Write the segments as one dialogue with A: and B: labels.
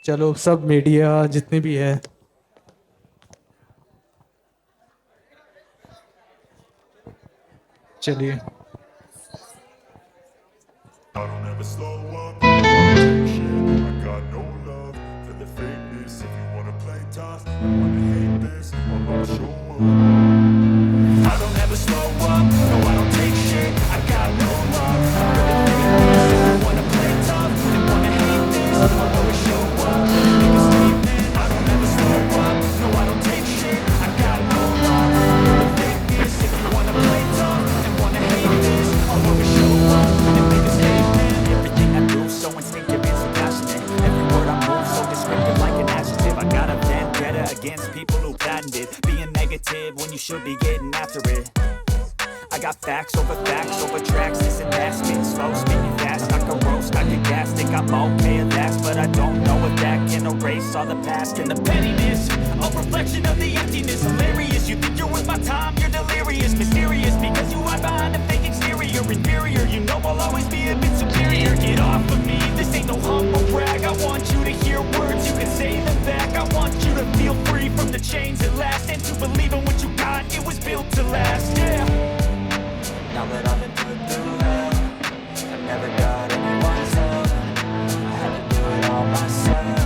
A: चलो सब मीडिया जितने भी है, चलिए।
B: I don't ever slow up, no I don't take shit. I got no love for the fakeness. If you wanna play tough and wanna hate this, I'll always show up. I don't ever slow up, no I don't take shit. I got no love for the fakeness. If you wanna play tough and wanna hate this, I'll always show up. Make a statement. I don't ever slow up, no I don't take shit. I got no love for the fakeness. If you wanna play tough and wanna hate this, I'll always show up and make a statement. Everything I do so instinctive and so passionate. Every word I move so descriptive like an adjective. I got a vendetta against people who patented being negative when you should be getting after it. I got facts over tracks, this and that. Spitting slow, spitting fast, I can roast, I can gas. Think I'm okay at last, but I don't know if that can erase all the past. And the pettiness, a reflection of the emptiness. Hilarious, you think you're worth my time, you're delirious. Mysterious, because you hide behind a fake exterior. Inferior, you know I'll always be a bit superior. Get off of me, this ain't no humble brag. I want you to hear words, you can say them back. I want you to feel free from the chains at last, and to believe in what you got, it was built to last, yeah. Now that I've been put through hell, I never got anyone's help. I had to do it all myself.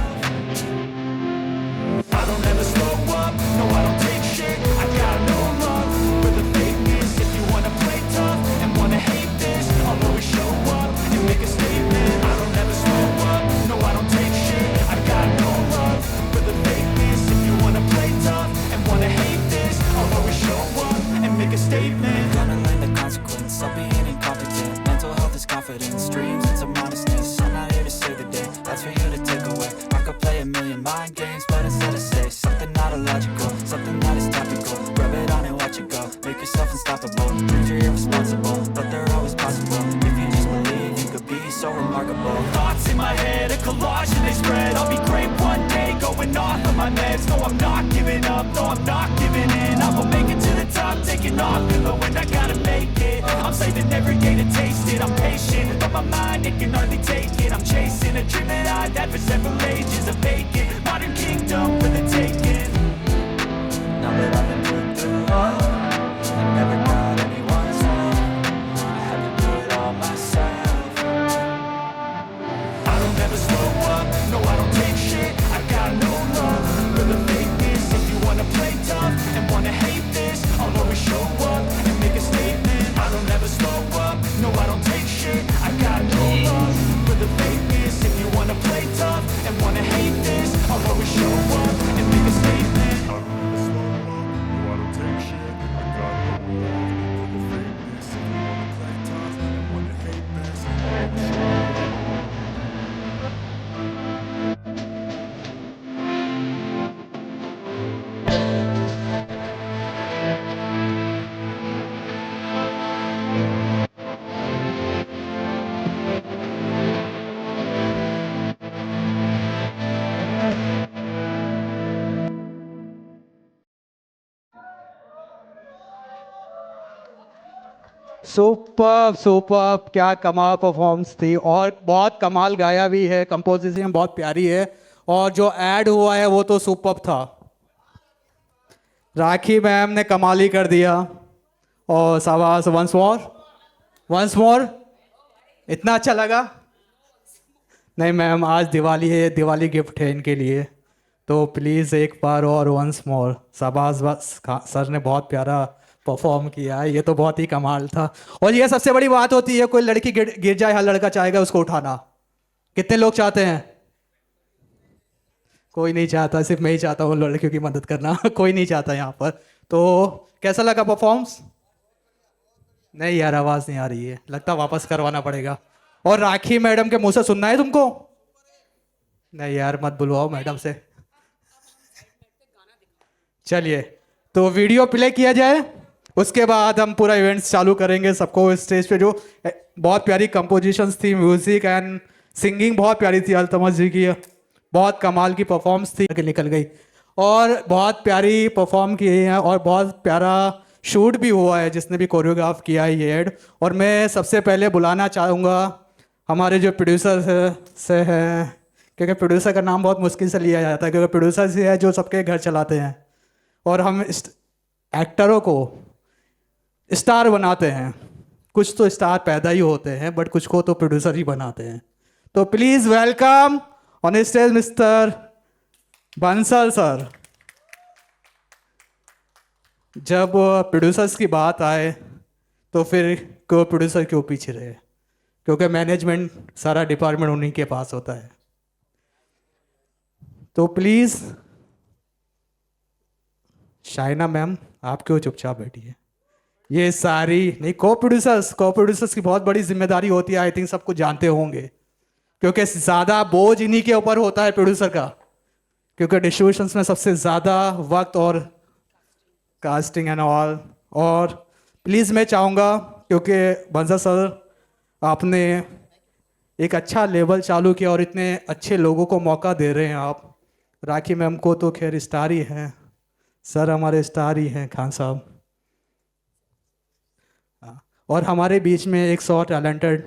B: I don't ever slow up, no I don't take shit. I got no love for the fakeness. If you wanna play tough and wanna hate this, I'll always show up and make a statement. I don't ever slow up, no I don't take shit. I got no love for the fakeness. If you wanna play tough and wanna hate this, I'll always show up and make a statement. Gonna learn the consequence of being incompetent. Mental health is confidence, dreams and some honesty. I'm not here to save the day, that's for you to take away. I could play a million mind games, but instead I say something not illogical, something that is topical. Rub it on and watch it go, make yourself unstoppable. Dreams are irresponsible, but they're always possible. If you just believe, you could be so remarkable. Thoughts in my head, a collage and they spread. I'll be great one day, going off of my meds. No, I'm not giving up, no, I'm not giving in. I will make it to the top, taking off in the wind. I gotta make it, I'm saving every day to taste it. I'm patient, but my mind, it can hardly take it. I'm chasing a dream that I've had for several ages. A vacant, modern kingdom for the taking. Now that I've been put through hell, I never got anyone's help. I had to do it all myself. I don't ever slow up, no I don't take shit. I got no love for the fakeness. If you wanna play tough and wanna hate this, I'll always show up and make a statement. I don't ever slow up, no I don't take shit. I got no love for the fakeness. If you wanna play tough and wanna hate this, I'll always show up and make a statement. I don't ever slow up, no I don't take shit. I got no love for the fakeness. If you wanna play tough and wanna hate this, I'll always show up.
A: Super super, क्या कमाल performance थी, और बहुत कमाल गाया भी है, composition बहुत प्यारी है, और जो ऐड हुआ है वो तो सुपर था। राखी मैम ने कमाल ही कर दिया। और शाबाश, वंस मोर। इतना अच्छा लगा। नहीं मैम, आज दिवाली है, दिवाली गिफ्ट है इनके लिए, तो प्लीज़ एक बार और वंस मोर। शाबाश, बस सर ने बहुत प्यारा परफॉर्म किया है, ये तो बहुत ही कमाल था। और ये सबसे बड़ी बात होती है, कोई लड़की गिर जाए, हर लड़का चाहेगा उसको उठाना। कितने लोग चाहते हैं? कोई नहीं चाहता, सिर्फ मैं ही चाहता हूँ लड़कियों की मदद करना। कोई नहीं चाहता यहाँ पर। तो कैसा लगा परफॉर्मेंस? नहीं यार, आवाज़ नहीं आ रही है, लगता वापस करवाना पड़ेगा। और राखी मैडम के मुंह से सुनना है तुमको? नहीं यार, मत बुलवाओ मैडम से। चलिए, तो वीडियो प्ले किया जाए, उसके बाद हम पूरा इवेंट्स चालू करेंगे। सबको स्टेज पे जो बहुत प्यारी कंपोजिशंस थी, म्यूजिक एंड सिंगिंग बहुत प्यारी थी, अल्तमश जी की बहुत कमाल की परफॉर्मेंस थी, निकल गई। और बहुत प्यारी परफॉर्म की है, और बहुत प्यारा शूट भी हुआ है, जिसने भी कोरियोग्राफ किया है ये एड। और मैं सबसे पहले बुलाना चाहूँगा हमारे जो प्रोड्यूसर से हैं क्योंकि प्रोड्यूसर का नाम बहुत मुश्किल से लिया जाता है, क्योंकि प्रोड्यूसर से है जो सबके घर चलाते हैं, और हम एक्टरों को स्टार बनाते हैं। कुछ तो स्टार पैदा ही होते हैं, बट कुछ को तो प्रोड्यूसर ही बनाते हैं। तो please welcome on stage mister Bansal sir. जब प्रोड्यूसर्स की बात आए तो फिर को प्रोड्यूसर क्यों पीछे रहे, क्योंकि मैनेजमेंट सारा डिपार्टमेंट उन्हीं के पास होता है। तो प्लीज़ शाइना मैम, आप क्यों चुपचाप बैठी है? ये सारी नहीं, को प्रोड्यूसर्स की बहुत बड़ी जिम्मेदारी होती है, आई थिंक सब कुछ जानते होंगे, क्योंकि ज़्यादा बोझ इन्हीं के ऊपर होता है प्रोड्यूसर का, क्योंकि डिस्ट्रीब्यूशंस में सबसे ज़्यादा वक्त और कास्टिंग एंड ऑल। और प्लीज़ मैं चाहूँगा, क्योंकि बंसल सर आपने एक अच्छा लेवल चालू किया और इतने अच्छे लोगों को मौका दे रहे हैं आप। राखी मैम को तो खैर स्टार ही हैं, सर हमारे स्टार ही हैं, खान साहब। और हमारे बीच में एक सौ टैलेंटेड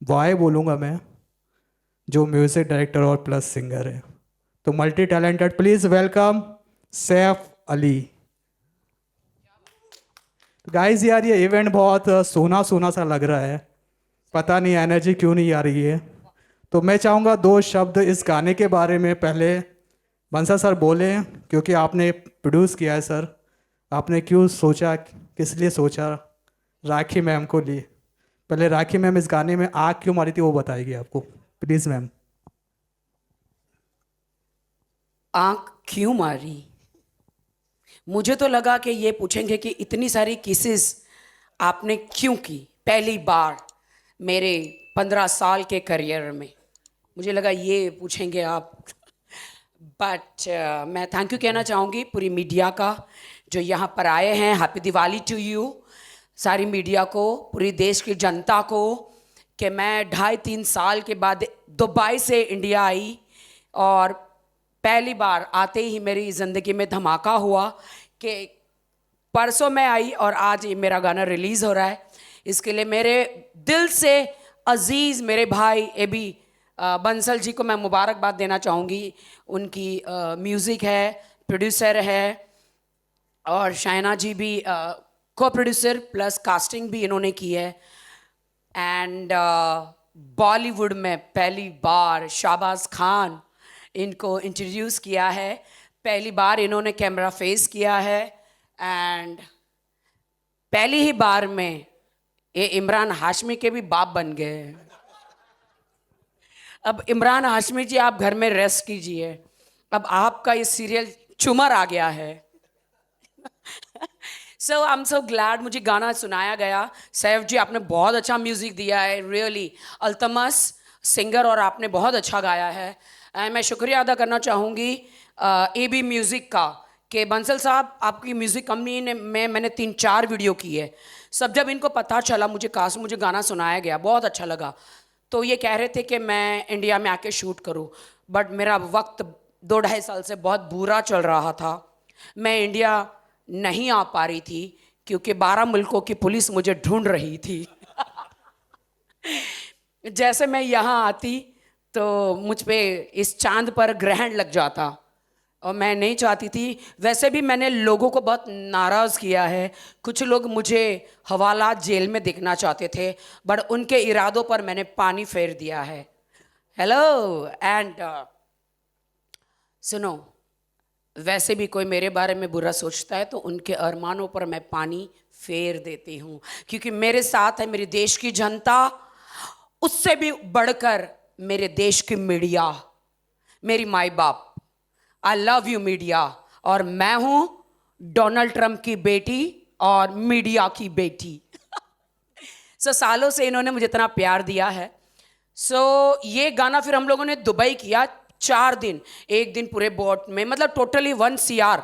A: बॉय बोलूँगा मैं, जो म्यूज़िक डायरेक्टर और प्लस सिंगर है। तो multi talented, please welcome Saif Ali. Guys यार ये इवेंट बहुत सोना सोना सा लग रहा है, पता नहीं एनर्जी क्यों नहीं आ रही है। तो मैं चाहूँगा दो शब्द इस गाने के बारे में पहले बंसल सर बोले, क्योंकि आपने प्रोड्यूस किया है सर। आपने क्यों सोचा, किस लिए सोचा राखी मैम को लिए? पहले राखी मैम इस गाने में आग क्यों मारी थी वो बताएगी आपको, प्लीज़ मैम।
C: आंख क्यों मारी? मुझे तो लगा कि ये पूछेंगे कि इतनी सारी केसेस आपने क्यों की पहली बार मेरे 15 साल के करियर में। मुझे लगा ये पूछेंगे आप। बट मैं थैंक यू कहना चाहूँगी पूरी मीडिया का जो यहाँ पर आए हैं। हैप्पी दिवाली टू यू सारी मीडिया को, पूरी देश की जनता को, कि मैं 2.5-3 साल के बाद दुबई से इंडिया आई और पहली बार आते ही मेरी ज़िंदगी में धमाका हुआ कि परसों मैं आई और आज ये मेरा गाना रिलीज़ हो रहा है। इसके लिए मेरे दिल से अजीज़ मेरे भाई ए बी बंसल जी को मैं मुबारकबाद देना चाहूँगी। उनकी म्यूज़िक है, प्रोड्यूसर है, और शाइना जी भी को प्रोड्यूसर प्लस कास्टिंग भी इन्होंने की है। एंड बॉलीवुड में पहली बार शाहबाज खान इनको इंट्रोड्यूस किया है, पहली बार इन्होंने कैमरा फेस किया है। एंड पहली ही बार में ये इमरान हाशमी के भी बाप बन गए। अब इमरान हाशमी जी आप घर में रेस्ट कीजिए, अब आपका ये सीरियल चुमर आ गया है। सो आई एम सो ग्लैड मुझे गाना सुनाया गया। सैफ जी आपने बहुत अच्छा म्यूज़िक दिया है, रियली अल्तमस सिंगर, और आपने बहुत अच्छा गाया है। मैं शुक्रिया अदा करना चाहूँगी ए बी म्यूज़िक का कि बंसल साहब आपकी म्यूज़िक कंपनी ने मैंने 3-4 वीडियो की है। सब जब इनको पता चला मुझे गाना सुनाया गया, बहुत अच्छा लगा। तो ये कह रहे थे कि मैं इंडिया में आके शूट करूँ, बट मेरा वक्त 2-2.5 साल से बहुत बुरा चल रहा था। मैं इंडिया नहीं आ पा रही थी क्योंकि 12 मुल्कों की पुलिस मुझे ढूंढ रही थी। जैसे मैं यहाँ आती तो मुझ पे इस चांद पर ग्रहण लग जाता, और मैं नहीं चाहती थी। वैसे भी मैंने लोगों को बहुत नाराज़ किया है। कुछ लोग मुझे हवालात जेल में देखना चाहते थे, बट उनके इरादों पर मैंने पानी फेर दिया है। हेलो एंड सुनो, वैसे भी कोई मेरे बारे में बुरा सोचता है तो उनके अरमानों पर मैं पानी फेर देती हूँ, क्योंकि मेरे साथ है मेरे देश की जनता, उससे भी बढ़कर मेरे देश की मीडिया, मेरी माई बाप। I love you media. और मैं हूँ डोनाल्ड ट्रंप की बेटी और मीडिया की बेटी। सो सालों से इन्होंने मुझे इतना प्यार दिया है। सो ये गाना फिर हम लोगों ने दुबई किया 4 दिन, एक दिन पूरे बोट में, मतलब टोटली 1 CR,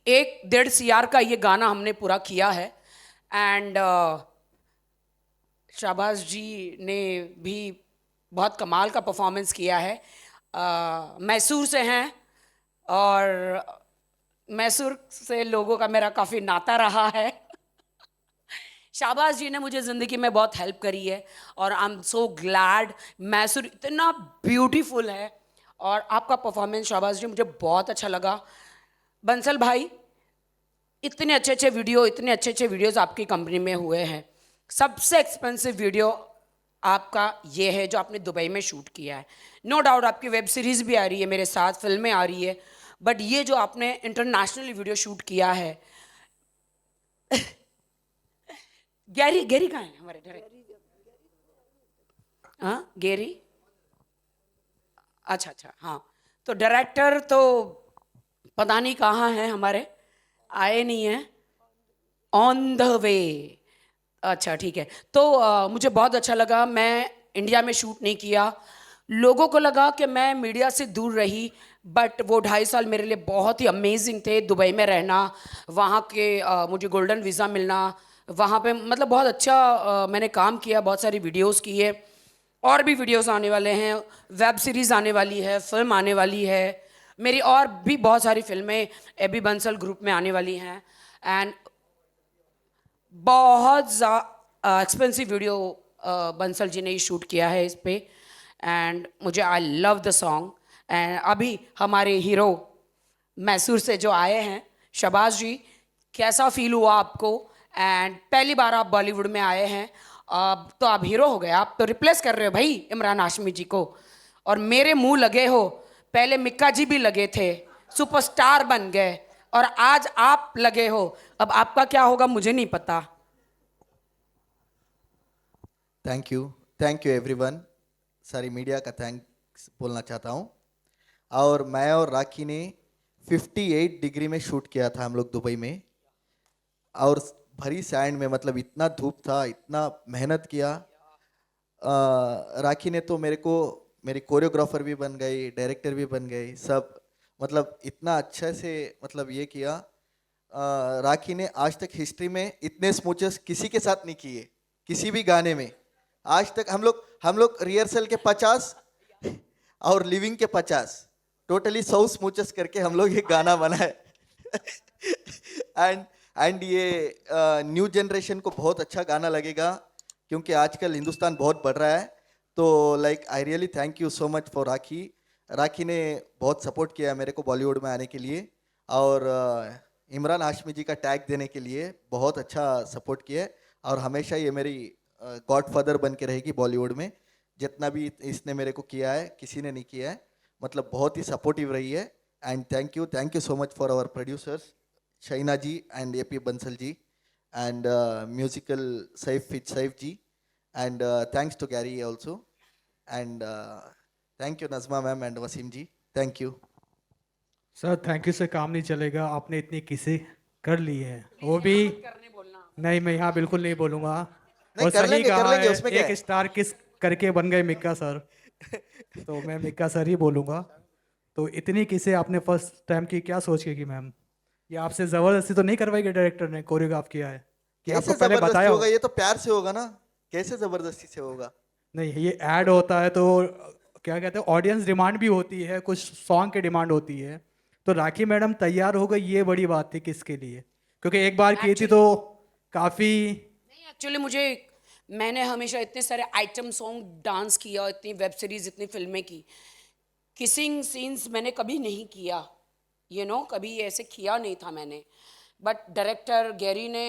C: 1-1.5 CR का ये गाना हमने पूरा किया है। एंड शाहबाज जी ने भी बहुत कमाल का परफॉर्मेंस किया है। मैसूर से हैं और मैसूर से लोगों का मेरा काफ़ी नाता रहा है। शाहबाज जी ने मुझे ज़िंदगी में बहुत हेल्प करी है और I am so glad. Mysore इतना ब्यूटीफुल है और आपका परफॉर्मेंस शाहबाज जी मुझे बहुत अच्छा लगा। बंसल भाई, इतने अच्छे अच्छे वीडियोस आपकी कंपनी में हुए हैं। सबसे एक्सपेंसिव वीडियो आपका ये है जो आपने दुबई में शूट किया है। नो डाउट आपकी वेब सीरीज़ भी आ रही है मेरे साथ, फिल्में आ रही है, बट ये जो आपने इंटरनेशनली वीडियो शूट किया है। गैरी गैरी कहाँ है हमारे डायरेक्टर? हाँ गैरी, अच्छा अच्छा, हाँ। तो डायरेक्टर तो पता नहीं कहाँ हैं हमारे, आए नहीं हैं, ऑन द वे। अच्छा ठीक है। तो मुझे बहुत अच्छा लगा। मैं इंडिया में शूट नहीं किया, लोगों को लगा कि मैं मीडिया से दूर रही, बट वो 2.5 साल मेरे लिए बहुत ही अमेजिंग थे। दुबई में रहना, वहाँ के मुझे गोल्डन वीज़ा मिलना, वहाँ पे मतलब बहुत अच्छा मैंने काम किया, बहुत सारी वीडियोस किए, और भी वीडियोस आने वाले हैं, वेब सीरीज़ आने वाली है, फिल्म आने वाली है मेरी, और भी बहुत सारी फिल्में एबी बंसल ग्रुप में आने वाली हैं। एंड बहुत एक्सपेंसिव वीडियो बंसल जी ने ही शूट किया है इस पे, एंड मुझे I love the song. And अभी हमारे हीरो मैसूर से जो आए हैं शहबाज जी, कैसा फील हुआ आपको? एंड पहली बार आप बॉलीवुड में आए हैं, अब तो आप हीरो हो गए, आप तो रिप्लेस कर रहे हो भाई इमरान हाशमी जी को, और मेरे मुंह लगे हो। पहले मिक्का जी भी लगे थे, सुपरस्टार बन गए, और आज आप लगे हो। अब आपका क्या होगा मुझे नहीं पता।
D: Thank you everyone. सारी मीडिया का थैंक्स बोलना चाहता हूँ। और मैं और राखी ने 58 डिग्री में शूट किया था हम लोग दुबई में, और भरी सैंड में, मतलब इतना धूप था, इतना मेहनत किया। राखी ने तो मेरे को मेरी कोरियोग्राफर भी बन गई, डायरेक्टर भी बन गई, सब मतलब इतना अच्छे से मतलब ये किया। राखी ने आज तक हिस्ट्री में इतने स्मूचेस किसी के साथ नहीं किए, किसी भी गाने में। आज तक हम लोग रिहर्सल के 50 और लिविंग के 50, टोटली 100 स्मूचेस करके हम लोग ये गाना बनाए। एंड ये न्यू जनरेशन को बहुत अच्छा गाना लगेगा, क्योंकि आजकल हिंदुस्तान बहुत बढ़ रहा है। तो like I really thank you so much for Rakhi. Rakhi ने बहुत सपोर्ट किया मेरे को बॉलीवुड में आने के लिए, और इमरान हाशमी जी का टैग देने के लिए बहुत अच्छा सपोर्ट किया, और हमेशा ये मेरी गॉडफादर बन के रहेगी बॉलीवुड में। जितना भी इसने मेरे को किया है किसी ने नहीं किया है, मतलब बहुत ही सपोर्टिव रही है। And thank you so much for our producers Shahina ji and AP Bansal ji, and musical Saif ji, and thanks to Gary also, and thank you Nazma ma'am and Waseem ji, thank you.
A: Sir thank you से काम नहीं चलेगा, आपने इतनी किसे कर ली है, वो भी नहीं, मैं यहाँ बिल्कुल नहीं बोलूँगा।
D: नहीं,
A: और
D: कर
A: सही
D: लेंगे,
A: कहा है,
D: उसमें क्या
A: एक
D: है?
A: स्टार किस करके बन गए मिक्का सर। तो मैं मिक्का सर ही बोलूँगा। तो इतनी किसे आपने फर्स्ट टाइम की, क्या सोच के की मैम? ये आपसे ज़बरदस्ती तो नहीं करवाई कि डायरेक्टर ने कोरियोग्राफ किया है, कि आपको
D: कैसे
A: पहले
D: जबरदस्ती
A: बताया
D: होगा?
A: हो?
D: ये तो प्यार से होगा ना, कैसे जबरदस्ती से होगा?
A: नहीं, ये ऐड होता है तो क्या कहते हैं, ऑडियंस डिमांड भी होती है, कुछ सॉन्ग की डिमांड होती है। तो राखी मैडम तैयार हो गई, ये बड़ी बात थी किसके लिए, क्योंकि एक बार की थी तो काफ़ी।
C: नहीं एक्चुअली मैंने हमेशा इतने सारे आइटम सॉन्ग डांस किया, इतनी वेब सीरीज, इतनी फिल्में की, किसिंग सीन्स मैंने कभी नहीं किया, कभी ऐसे किया नहीं था मैंने। बट डायरेक्टर गैरी ने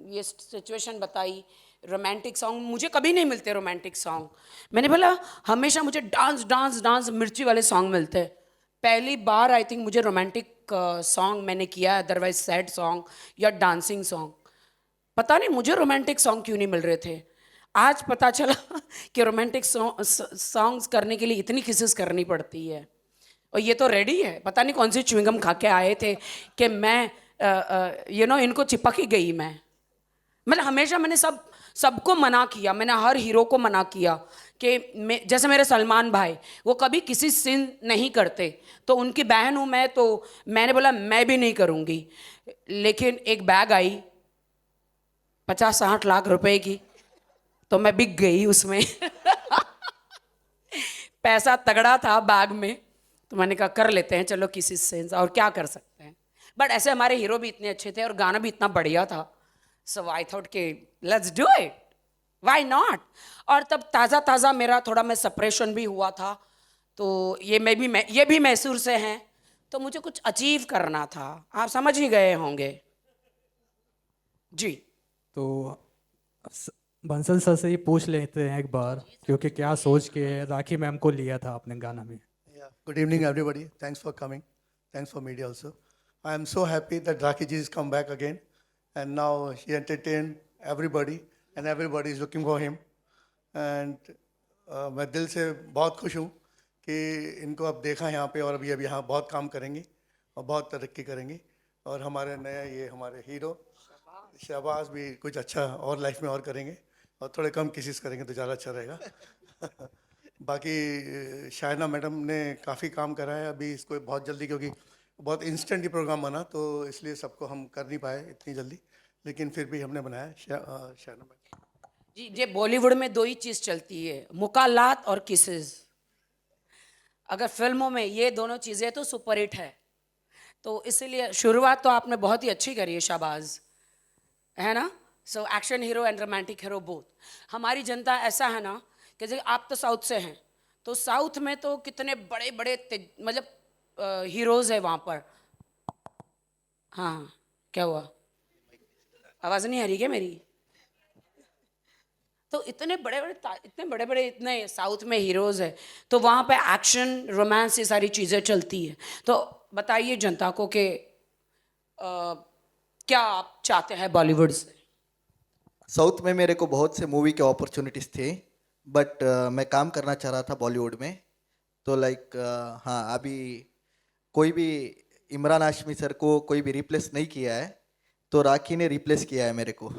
C: ये सिचुएशन बताई, रोमांटिक सॉन्ग मुझे कभी नहीं मिलते, रोमांटिक सॉन्ग मैंने बोला हमेशा मुझे डांस डांस डांस मिर्ची वाले सॉन्ग मिलते हैं। पहली बार आई थिंक मुझे रोमांटिक सॉन्ग मैंने किया, अदरवाइज सैड सॉन्ग या डांसिंग सॉन्ग। पता नहीं मुझे रोमांटिक सॉन्ग क्यों नहीं मिल रहे थे। आज पता चला कि रोमांटिक सॉन्ग्स करने के लिए इतनी किसेस करनी पड़ती है, और ये तो रेडी है। पता नहीं कौन सी च्युइंगम खा के आए थे कि मैं इनको चिपक ही गई। मतलब हमेशा मैंने सबको मना किया, मैंने हर हीरो को मना किया कि जैसे मेरे सलमान भाई, वो कभी किसी सीन नहीं करते, तो उनकी बहन हूँ मैं, तो मैंने बोला मैं भी नहीं करूँगी। लेकिन एक बैग आई 50-60 लाख रुपए की, तो मैं बिक गई उसमें। पैसा तगड़ा था बैग में, तो मैंने कहा कर लेते हैं चलो किसी से, और क्या कर सकते हैं। बट ऐसे हमारे हीरो भी इतने अच्छे थे और गाना भी इतना बढ़िया था, सो आई थॉट कि let's do it, why not. और तब ताज़ा ताज़ा मेरा थोड़ा मैं सेपरेशन भी हुआ था, तो ये भी मैसूर से हैं, तो मुझे कुछ अचीव करना था, आप समझ ही गए होंगे जी।
A: तो बंसल सर से ही पूछ लेते हैं एक बार, क्योंकि क्या सोच के राखी मैम को लिया था आपने गाना में।
E: Yeah. Good evening, everybody. Thanks for coming. Thanks for media also. I am so happy that Rakhi ji has come back again, and now he entertained everybody, and everybody is looking for him. And मैं दिल से बहुत खुश हूँ कि इनको अब देखा यहाँ पे, और अभी यहाँ बहुत काम करेंगे और बहुत तरक्की करेंगे, और हमारे नए ये हमारे हीरो शहबाज भी कुछ अच्छा और लाइफ में और करेंगे, और थोड़े कम केसेस करेंगे तो ज़्यादा अच्छा रहेगा। बाकी शायना मैडम ने काफ़ी काम करा है अभी इसको बहुत जल्दी, क्योंकि बहुत इंस्टेंट ही प्रोग्राम बना, तो इसलिए सबको हम कर नहीं पाए इतनी जल्दी, लेकिन फिर भी हमने बनाया। शायना मैडम
C: जी, ये बॉलीवुड में दो ही चीज़ चलती है, मुकालात और किसेस। अगर फिल्मों में ये दोनों चीज़ें तो सुपर हिट है, तो इसीलिए शुरुआत तो आपने बहुत ही अच्छी करी है शाबाज, है ना। So action hero and romantic hero both. हमारी जनता ऐसा है ना कि जैसे आप तो साउथ से हैं, तो साउथ में तो कितने बड़े बड़े मतलब हीरोज़ है वहाँ पर। हाँ, क्या हुआ, आवाज़ नहीं आ रही क्या मेरी? तो इतने बड़े बड़े इतने साउथ में हीरोज़ है, तो वहाँ पे एक्शन रोमांस ये सारी चीज़ें चलती है। तो बताइए जनता को कि क्या आप चाहते हैं बॉलीवुड से?
D: साउथ में मेरे को बहुत से मूवी के अपॉर्चुनिटीज़ थे, बट मैं काम करना चाह रहा था बॉलीवुड में। तो लाइक हाँ, अभी कोई भी इमरान हाशमी सर को कोई भी रिप्लेस नहीं किया है, तो राखी ने रिप्लेस किया है मेरे को।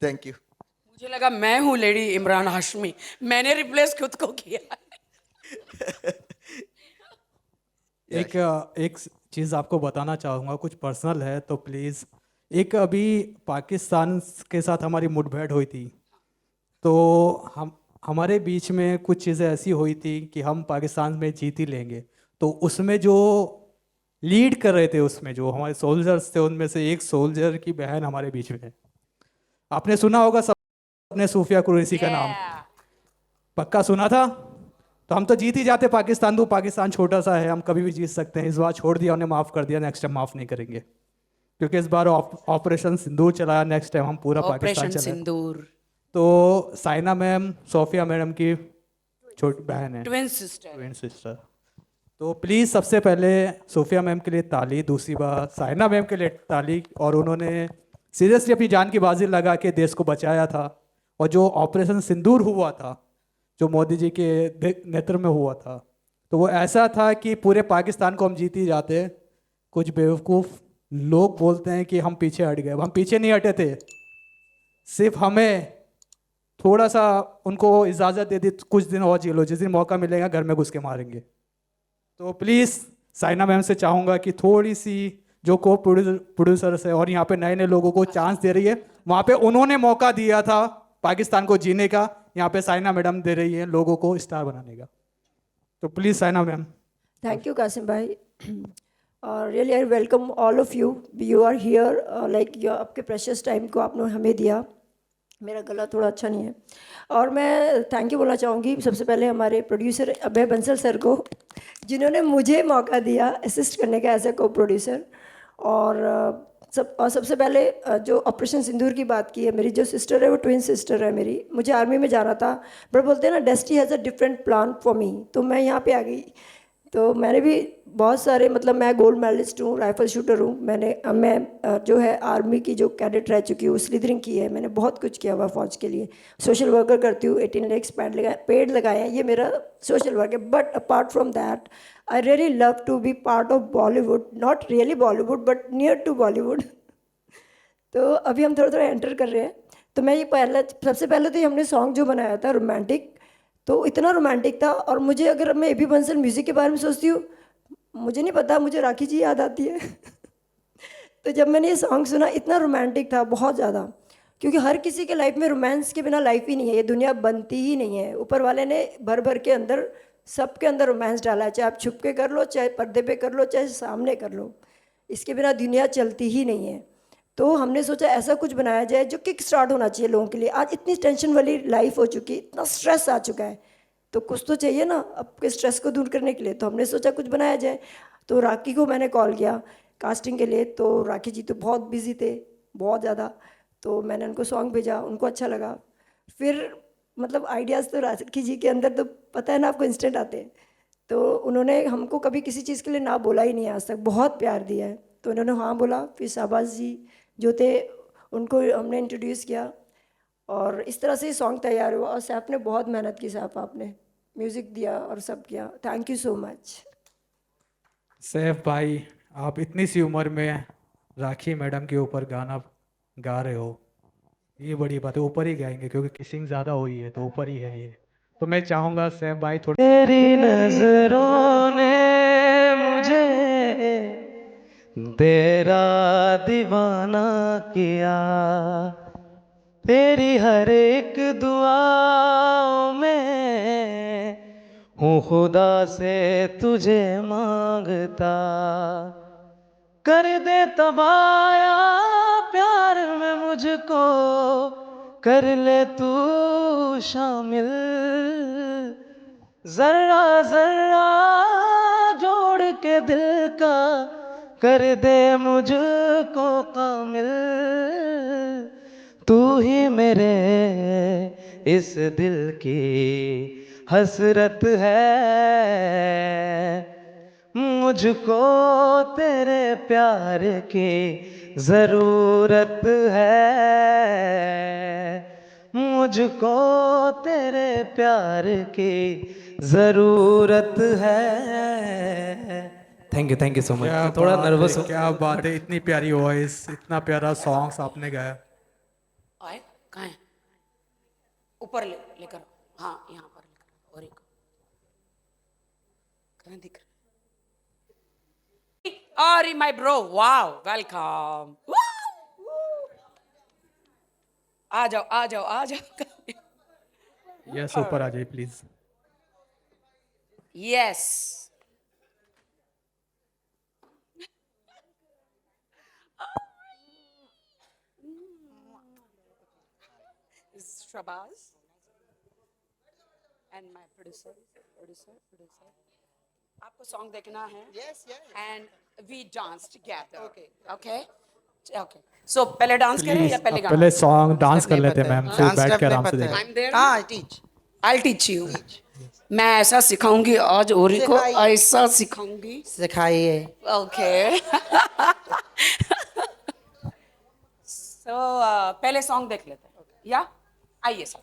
D: Thank you.
C: मुझे लगा मैं हूँ लेडी इमरान हाशमी, मैंने रिप्लेस खुद को किया।
A: एक चीज़ आपको बताना चाहूँगा, कुछ पर्सनल है तो प्लीज़। एक अभी पाकिस्तान के साथ हमारी मुठभेड़ हुई थी, तो हमारे बीच में कुछ चीज़ें ऐसी हुई थी कि हम पाकिस्तान में जीत ही लेंगे। तो उसमें जो लीड कर रहे थे, उसमें जो हमारे सोल्जर्स थे, उनमें से एक सोल्जर की बहन हमारे बीच में है। आपने सुना होगा सब अपने सूफिया कुरैशी का नाम, पक्का सुना था। तो हम तो जीत ही जाते पाकिस्तान, तो पाकिस्तान छोटा सा है, हम कभी भी जीत सकते हैं। इस बार छोड़ दिया, उन्हें माफ़ कर दिया, नेक्स्ट टाइम माफ़ नहीं करेंगे, क्योंकि इस बार ऑपरेशन सिंदूर चलाया, नेक्स्ट टाइम हम पूरा पाकिस्तान
C: ऑपरेशन
A: चलाए।
C: सिंदूर।
A: तो साइना मैम सोफिया मैडम की छोटी बहन है,
C: ट्विन सिस्टर।
A: Twin sister. तो प्लीज़ सबसे पहले सोफिया मैम के लिए ताली, दूसरी बात साइना मैम के लिए ताली। और उन्होंने सीरियसली अपनी जान की बाजी लगा के देश को बचाया था। और जो ऑपरेशन सिंदूर हुआ था, जो मोदी जी के नेतृत्व में हुआ था, तो वो ऐसा था कि पूरे पाकिस्तान को हम जीत ही जाते। कुछ बेवकूफ़ लोग बोलते हैं कि हम पीछे हट गए, हम पीछे नहीं हटे थे, सिर्फ हमें थोड़ा सा उनको इजाज़त दे दी, कुछ दिन और जी लो, जिस दिन मौका मिलेगा घर में घुस के मारेंगे। तो प्लीज़ साइना मैम से चाहूँगा कि थोड़ी सी जो को प्रोड्यूसर्स है और यहाँ पे नए नए लोगों को चांस दे रही है, वहाँ पे उन्होंने मौका दिया था पाकिस्तान को जीने का, यहाँ पे साइना मैडम दे रही है लोगों को स्टार बनाने का। तो please Saina ma'am.
F: Thank you, Kasim bhai. Really, I welcome all of you. You are here, like आपके precious time को आपने हमें दिया। मेरा गला थोड़ा अच्छा नहीं है, और मैं थैंक यू बोलना चाहूँगी सबसे पहले हमारे प्रोड्यूसर अभय बंसल सर को, जिन्होंने मुझे मौका दिया असिस्ट करने का एज ए को प्रोड्यूसर। और सबसे पहले जो ऑपरेशन सिंदूर की बात की है, मेरी जो सिस्टर है वो ट्विन सिस्टर है मेरी। मुझे आर्मी में जाना था, बट बोलते हैं ना destiny has a different plan for me, तो मैं यहाँ पे आ गई। तो मैंने भी बहुत सारे, मतलब मैं गोल्ड मेडलिस्ट हूँ, राइफल शूटर हूँ। मैं जो है आर्मी की जो कैडेट रह चुकी हूँ, स्लीदरिंग की है, मैंने बहुत कुछ किया हुआ फ़ौज के लिए। सोशल वर्कर करती हूँ, 18 लेक्स पेड़ लगाए हैं, ये मेरा सोशल वर्क है। But apart from that I really love to be part of Bollywood, not really Bollywood but near to Bollywood. तो अभी हम थोड़ा थोड़ा एंटर कर रहे हैं। तो मैं ये सबसे पहले तो ये हमने सॉन्ग जो बनाया था रोमांटिक, तो इतना रोमांटिक था। और मुझे, अगर मैं एबी बंसल म्यूज़िक के बारे में सोचती हूँ, मुझे नहीं पता, मुझे राखी जी याद आती है। तो जब मैंने ये सॉन्ग सुना, इतना रोमांटिक था, बहुत ज़्यादा, क्योंकि हर किसी के लाइफ में रोमांस के बिना लाइफ ही नहीं है, ये दुनिया बनती ही नहीं है। ऊपर वाले ने भर भर के अंदर, सबके अंदर रोमांस डाला है, चाहे आप छुप के कर लो, चाहे पर्दे पे कर लो, चाहे सामने कर लो, इसके बिना दुनिया चलती ही नहीं है। तो हमने सोचा ऐसा कुछ बनाया जाए जो किक स्टार्ट होना चाहिए लोगों के लिए। आज इतनी टेंशन वाली लाइफ हो चुकी है, इतना स्ट्रेस आ चुका है, तो कुछ तो चाहिए ना आपके स्ट्रेस को दूर करने के लिए। तो हमने सोचा कुछ बनाया जाए। तो राखी को मैंने कॉल किया कास्टिंग के लिए, तो राखी जी तो बहुत बिजी थे, बहुत ज़्यादा। तो मैंने उनको सॉन्ग भेजा, उनको अच्छा लगा। फिर मतलब आइडियाज़ तो राखी जी के अंदर तो पता है ना आपको, इंस्टेंट आते हैं। तो उन्होंने हमको कभी किसी चीज़ के लिए ना बोला ही नहीं है आज तक, बहुत प्यार दिया है। तो उन्होंने हाँ बोला। फिर शाहबाज जी जो थे उनको हमने इंट्रोड्यूस किया, और इस तरह से सॉन्ग तैयार हुआ। और सैफ ने बहुत मेहनत की, सैफ आपने म्यूज़िक दिया और सब किया, thank you so much.
A: Saif भाई, आप इतनी सी उम्र में राखी मैडम के ऊपर गाना गा रहे हो, ये बड़ी बात है। ऊपर ही गाएंगे क्योंकि किसिंग ज़्यादा हुई है, तो ऊपर ही है ये। तो मैं चाहूँगा सैफ भाई थोड़ी
G: तेरी नजरों ने मुझे तेरा दीवाना किया, तेरी हर एक दुआओं में हूँ खुदा से तुझे मांगता, कर दे तबाया प्यार में मुझको, कर ले तू शामिल, जरा जरा जोड़ के दिल का कर दे मुझको कामिल, तू ही मेरे इस दिल की हसरत है, मुझको तेरे प्यार की जरूरत है, मुझको तेरे प्यार की जरूरत है। Thank you so much.
A: क्या
G: थोड़ा
A: बात
G: नर्वस
A: है,
G: हूँ।
A: क्या बात है, इतनी प्यारी वॉइस, इतना प्यारा सॉन्ग्स आपने गाया।
C: आए कहाँ है? ऊपर लेकर आओ। हाँ यहाँ पर लेकर आओ। और एक कहाँ दिख रहा? अरे माय ब्रो, वाओ, वेलकम। आ जाओ आ जाओ आ जाओ।
A: यस, ऊपर आ जाइए please.
C: Yes, Shabazz and my producer. आपको सॉन्ग देखना है? And we dance together. Okay okay. So पहले डांस करें या पहले गाना?
A: पहले सॉन्ग डांस कर लेते हैं मैम, फिर बैठ के आराम से देखें।
C: I'm there. I'll teach you. मैं ऐसा सिखाऊंगी आज ओरी को, ऐसा सिखाऊंगी।
H: सिखाइए।
C: ओके। सो पहले सॉन्ग देख लेते हैं, या आइए sir.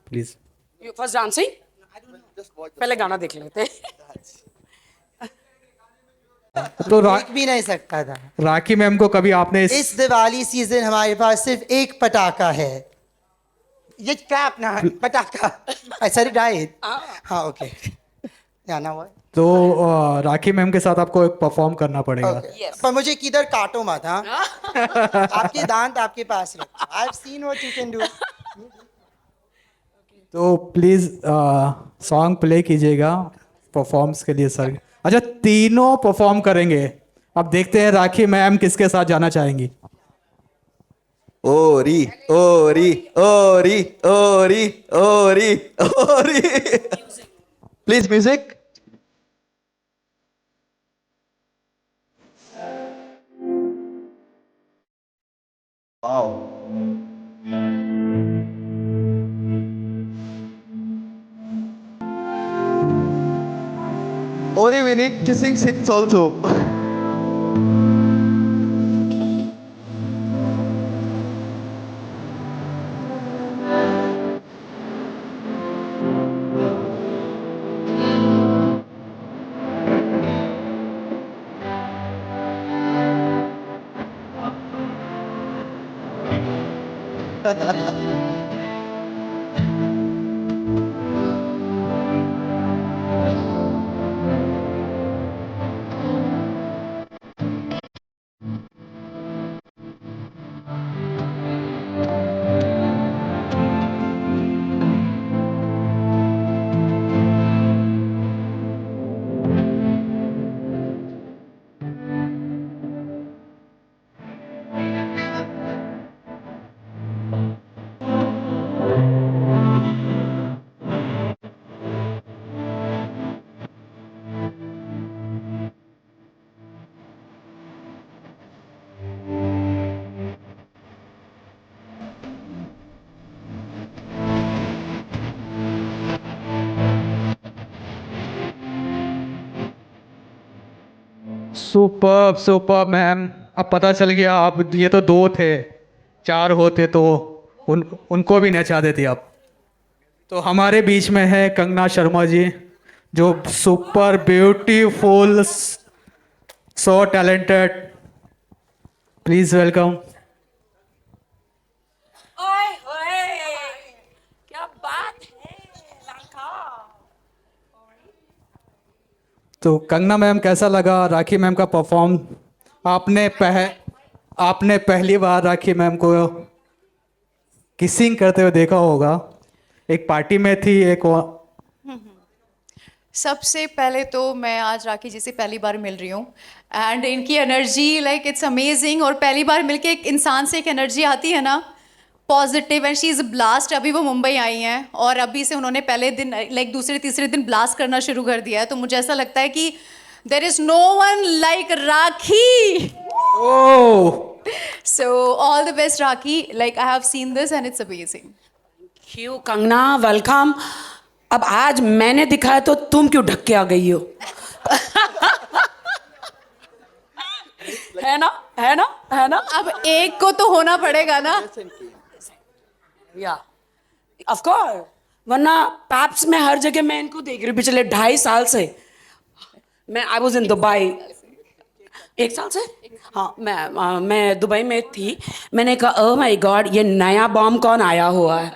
A: Please.
C: You first dancing, पहले गाना देख लेते हैं।
A: तो
H: देख भी नहीं सकता था।
A: राखी मैम को कभी आपने
H: इस दिवाली सीजन हमारे पास सिर्फ एक पटाखा है। ये क्या अपना पटाखा? Sorry diet. हाँ ओके, जाना हुआ।
A: तो राखी मैम के साथ आपको एक परफॉर्म करना पड़ेगा।
C: Yes.
H: पर मुझे किधर काटो मत। हाँ, आपके दांत आपके पास रखो। I've seen what you can do.
A: तो प्लीज सॉन्ग प्ले कीजिएगा परफॉर्म्स के लिए सर। अच्छा, तीनों परफॉर्म करेंगे। अब देखते हैं राखी मैम किसके साथ जाना चाहेंगी।
D: ओरी ओरी ओरी ओरी ओरी ओरी। Please music. Wow. Only we need kissing scenes also.
A: Super super ma'am, अब पता चल गया आप, ये तो दो थे, चार होते तो उनको भी नचा देती आप। तो हमारे बीच में है कंगना शर्मा जी, जो super beautiful, so talented. Please welcome.
C: ओए होए, क्या बात है राखा।
A: तो कंगना मैम, कैसा लगा राखी मैम का परफॉर्म? आपने पहली बार राखी मैम को किसिंग करते हुए देखा होगा, एक पार्टी में थी, एक
I: सबसे पहले तो मैं आज राखी जी से पहली बार मिल रही हूँ एंड इनकी एनर्जी लाइक इट्स अमेजिंग। और पहली बार मिलके एक इंसान से एक एनर्जी आती है ना, positive, and she is blast. अभी वो मुंबई आई हैं और अभी से उन्होंने पहले दिन लाइक दूसरे तीसरे दिन ब्लास्ट करना शुरू कर दिया है। तो मुझे ऐसा लगता है कि there is no one like Rakhi.
A: Oh,
I: so all the best Rakhi, like I have seen this and it's amazing.
C: क्यों कंगना, वेलकम। अब आज मैंने दिखाया तो तुम क्यों ढक के आ गई हो? है ना, है ना, है ना।
I: अब एक को तो होना पड़ेगा ना।
C: या ऑफ कोर्स, वरना पैप्स में हर जगह मैं इनको देख रही हूँ पिछले 2.5 साल से। मैं आई वॉज इन दुबई 1 साल से। हाँ, मैं दुबई में थी। मैंने कहा ओह माय गॉड, ये नया बॉम्ब कौन आया हुआ है,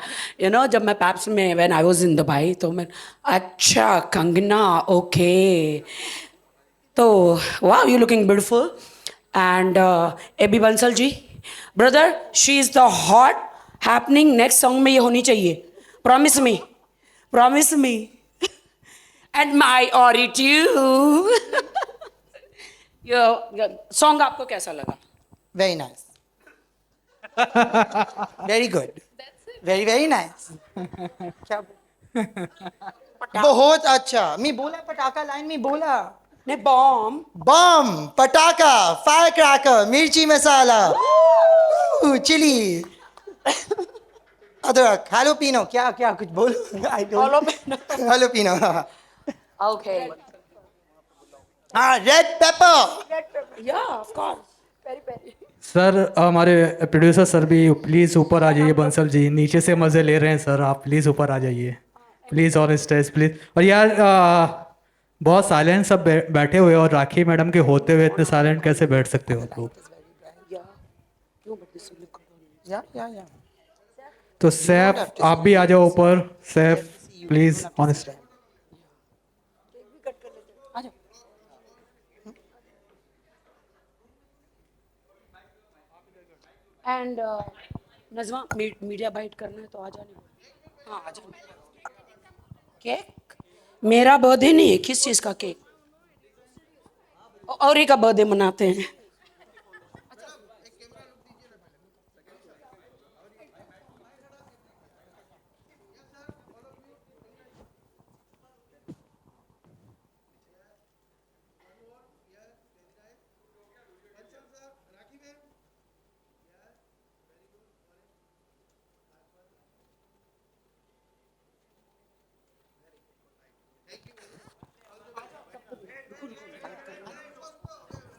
C: जब मैं पैप्स में when I was in Dubai. तो मैं, अच्छा कंगना, ओके। तो वाह, you looking beautiful. And AB Bansal ji, brother, she is the hot happening. Next song में ये होनी चाहिए, promise me, promise me. And my ऑरिट्यूड। ये सॉन्ग आपको कैसा लगा?
H: Very nice, very good, very very nice. क्या बहुत अच्छा। मैं बोला पटाखा लाइन में बोला,
C: नहीं, बॉम्ब।
H: बम, पटाखा, फायर क्रैकर, मिर्ची मसाला, चिली, अदरक, हालोपिनो, क्या क्या कुछ बोलो, आई डोंट, हालोपिनो,
C: ओके,
H: हाँ, रेड पेपर।
C: या ऑफ कोर्स।
A: सर हमारे प्रोड्यूसर सर भी प्लीज़ ऊपर आ जाइए। बंसल जी नीचे से मज़े ले रहे हैं सर, आप प्लीज़ ऊपर आ जाइए प्लीज़, और स्टेज प्लीज़। और यार बहुत साइलेंट सब बैठे हुए, और राखी मैडम के होते हुए इतने साइलेंट कैसे बैठ सकते हो आप लोग?
H: या
A: तो सैफ आप भी आ जाओ ऊपर, Saif please on stage.
C: And Najma, media byte करना है तो आ जाने। हाँ, आ जाना। केक मेरा बर्थडे नहीं है, किस चीज़ का केक? और एक का बर्थडे मनाते हैं।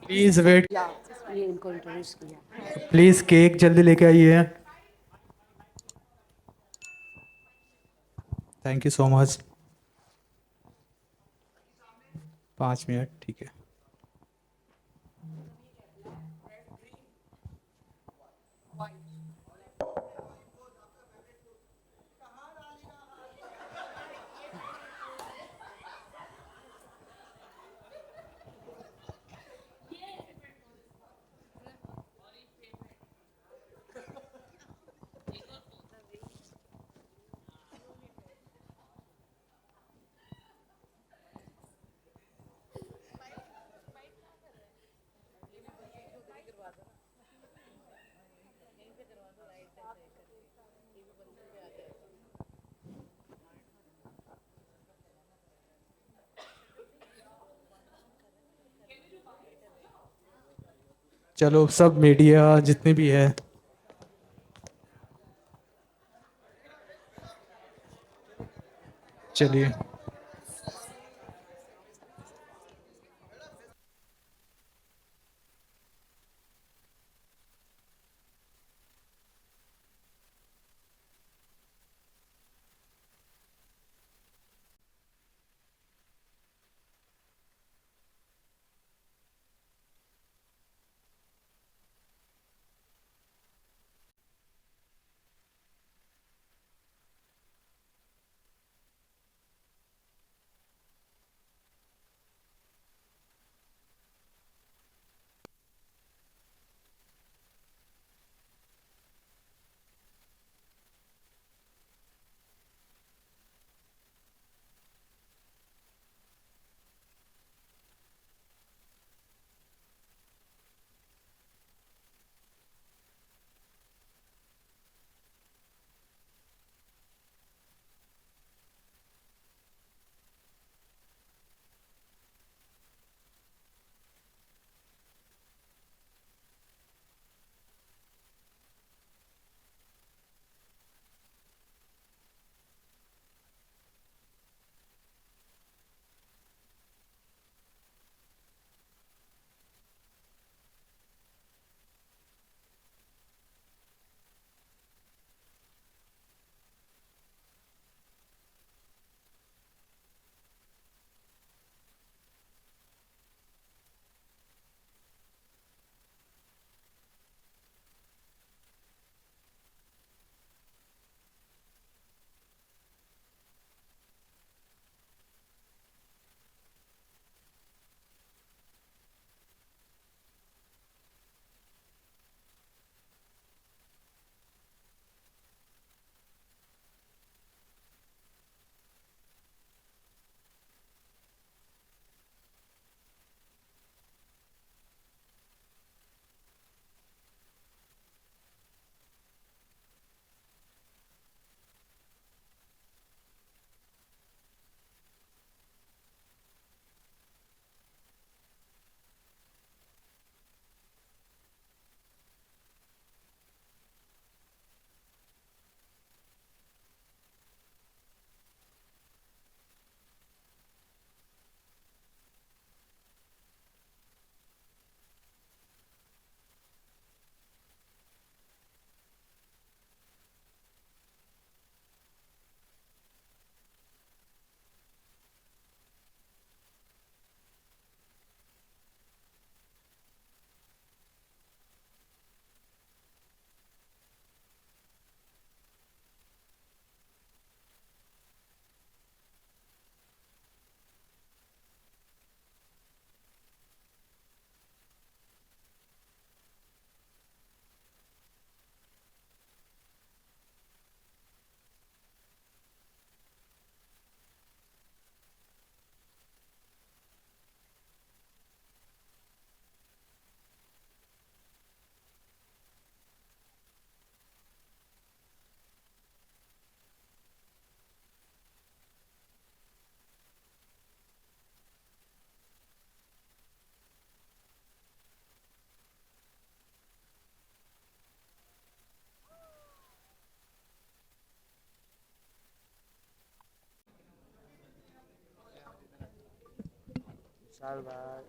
A: प्लीज़ वेट,
C: ये इनको इंट्रोड्यूस किया।
A: प्लीज़ केक जल्दी लेके आइए। Thank you so much. 5 minute, ठीक है। चलो सब मीडिया जितने भी है, चलिए।
G: साल बाद।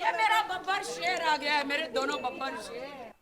C: ये मेरा बब्बर शेर आ गया है, मेरे दोनों बब्बर शेर।